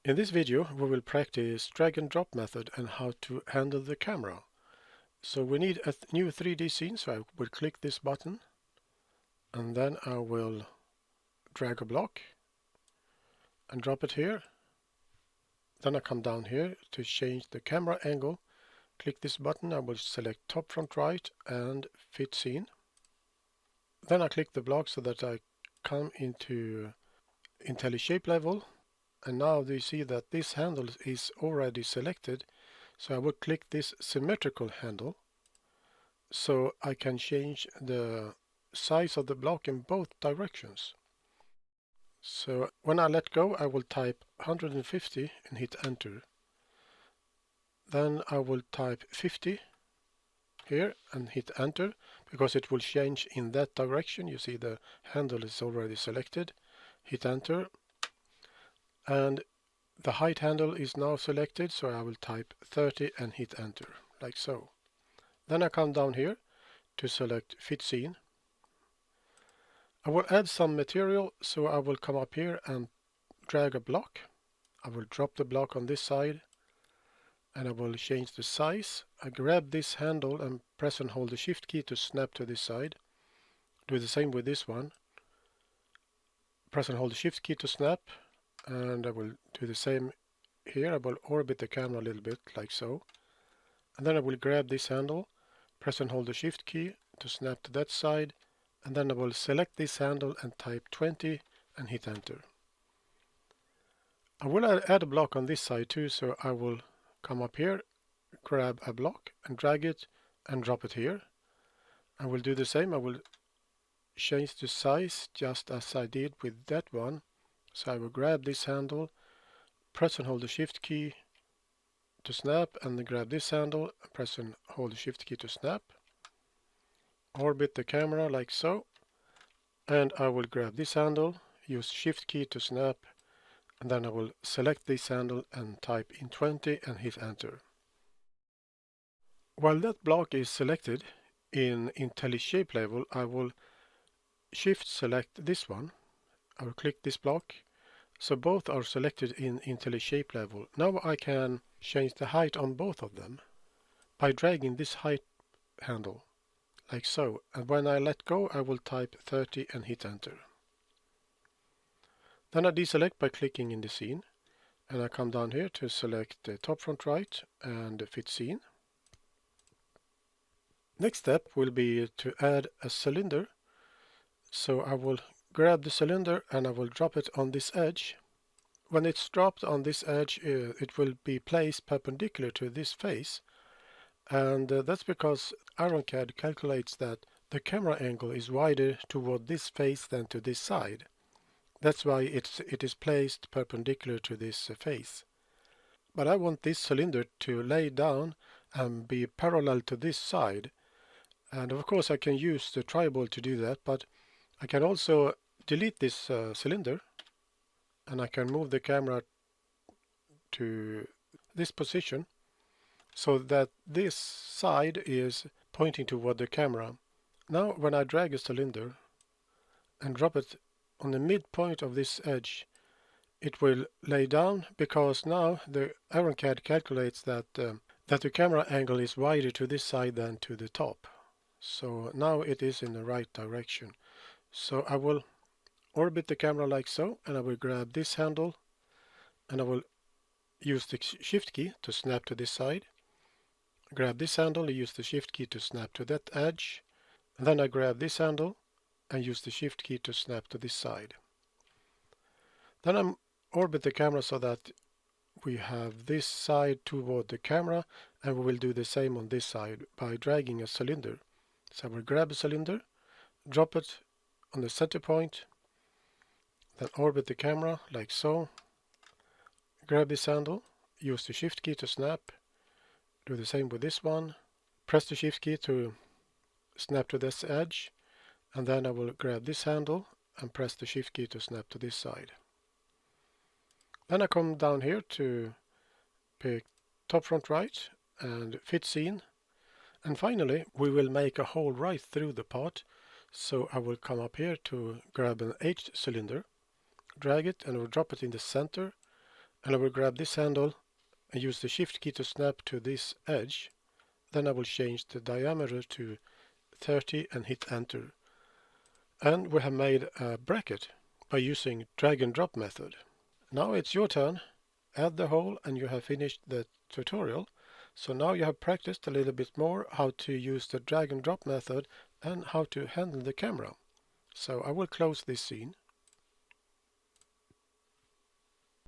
In this video we will practice drag and drop method and how to handle the camera. So we need a new 3D scene, so I will click this button and then I will drag a block and drop it here. Then I come down here to change the camera angle. Click this button, I will select top front right and fit scene. Then I click the block so that I come into IntelliShape level. And now you see that this handle is already selected, so I will click this symmetrical handle so I can change the size of the block in both directions. So when I let go, I will type 150 and hit enter. Then I will type 50 here and hit enter because it will change in that direction. You see the handle is already selected. Hit enter. And the height handle is now selected, so I will type 30 and hit enter, like so. Then I come down here to select fit scene. I will add some material, so I will come up here and drag a block. I will drop the block on this side and I will change the size. I grab this handle and press and hold the shift key to snap to this side. Do the same with this one. Press and hold the shift key to snap. And I will do the same here. I will orbit the camera a little bit like so. And then I will grab this handle, press and hold the shift key to snap to that side. And then I will select this handle and type 20 and hit enter. I will add a block on this side too, so I will come up here, grab a block and drag it and drop it here. I will do the same. I will change the size just as I did with that one. So I will grab this handle, press and hold the shift key to snap, and then grab this handle, press and hold the shift key to snap. Orbit the camera like so. And I will grab this handle, use shift key to snap, and then I will select this handle and type in 20 and hit enter. While that block is selected in IntelliShape level, I will shift select this one. I will click this block. So both are selected in IntelliShape level. Now I can change the height on both of them by dragging this height handle like so. And when I let go, I will type 30 and hit enter. Then I deselect by clicking in the scene. And I come down here to select the top front right and fit scene. Next step will be to add a cylinder. So I will grab the cylinder and I will drop it on this edge. When it's dropped on this edge, it will be placed perpendicular to this face, and that's because IronCAD calculates that the camera angle is wider toward this face than to this side. That's why it is placed perpendicular to this face. But I want this cylinder to lay down and be parallel to this side, and of course I can use the tribal to do that, but I can also delete this cylinder and I can move the camera to this position so that this side is pointing toward the camera. Now when I drag a cylinder and drop it on the midpoint of this edge, it will lay down because now the IronCAD calculates that the camera angle is wider to this side than to the top. So now it is in the right direction. So I will orbit the camera like so, and I will grab this handle and I will use the shift key to snap to this side. Grab this handle and use the shift key to snap to that edge. And then I grab this handle and use the shift key to snap to this side. Then I orbit the camera so that we have this side toward the camera, and we will do the same on this side by dragging a cylinder. So I will grab a cylinder, drop it on the center point, then orbit the camera like so. Grab this handle, use the shift key to snap, do the same with this one, press the shift key to snap to this edge, and then I will grab this handle and press the shift key to snap to this side. Then I come down here to pick top front right and fit scene, and finally we will make a hole right through the part, so I will come up here to grab an H cylinder, drag it and I will drop it in the center, and I will grab this handle and use the shift key to snap to this edge. Then I will change the diameter to 30 and hit enter. And we have made a bracket by using drag and drop method. Now it's your turn. Add the hole and you have finished the tutorial. So now you have practiced a little bit more how to use the drag and drop method and how to handle the camera. So I will close this scene.